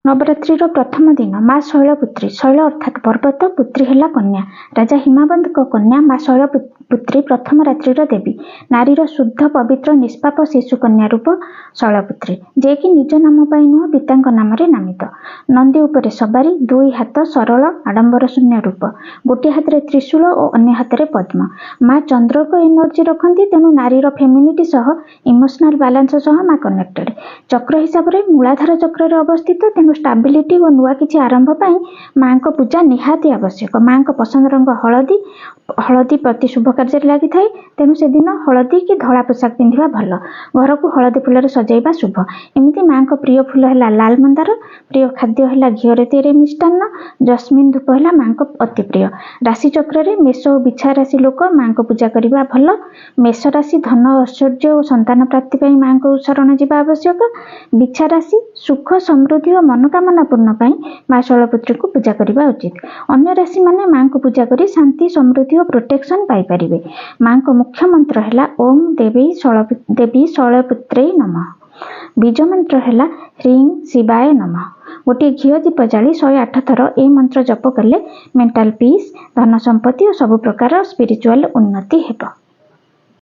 नवरात्रिर प्रथम दिन माँ शैलपुत्री, शैल अर्थात पर्वत, पुत्री है कन्या। राजा हिमावंत कन्या माँ शैलपुत्री प्रथम रात्रिर देवी। नारीर शुद्ध पवित्र निष्पाप शिशु कन्या रूप शैलपुत्री, जे कि निज नाम पाई नुह पितांक नाम नामित। नंदी उपरे सवारी, दुई हाथ सरल आडंबर शून्य रूप, गोटे हाथ में त्रिशूल और अन्य हाथ में पद्म। माँ चंद्र को एनर्जी रखती, तेणु नारीर फेमिनिटी सह इमोशनल बैलेंस सह माँ कनेक्टेड। चक्र हिसाब से मूलाधार चक्र अवस्थित, तेणु स्टाबिलिटी और नुआ किसी आरंभ पाई माँ को पूजा निहाती आवश्यक। माँ को पसंद रंग हलदी, हलदी प्रति शुभ कार्य लगी थाए, तेणु से दिन हलदी कि धला पोशाक पिंधा भल। घर को हलदी फूल सजाइबा शुभ। एमती माँ को प्रिय फूल है लाल मंदार, प्रिय खाद्य है घीर तैयारी मिष्टान्न, जस्मिन धूप है माँ को अति प्रिय। राशि चक्र में मेष और बिछा राशि लोक माँ को पूजा करने भल। मेष राशि धन ऐश्वर्य और संतान प्राप्ति माँ को शरण जावा आवश्यक। बिछा राशि सुख समृद्धि और मनोकामना पूर्ण पाई माँ शैलपुत्री को पूजा करने उचित। अन्य राशि माने माँ को पूजा करी शांति समृद्धि और प्रोटेक्शन पाई परिबे। माँ को मुख्य मंत्र है ओम देवी शैलपुत्री नमः। बीज मंत्र है ह्रीं शिवाय नमः। गोटे घी दीप जाली 108 थर ए मंत्र जप कले मेंटल पीस, धन संपत्ति और सब प्रकार स्पिरिचुअल उन्नति हेब।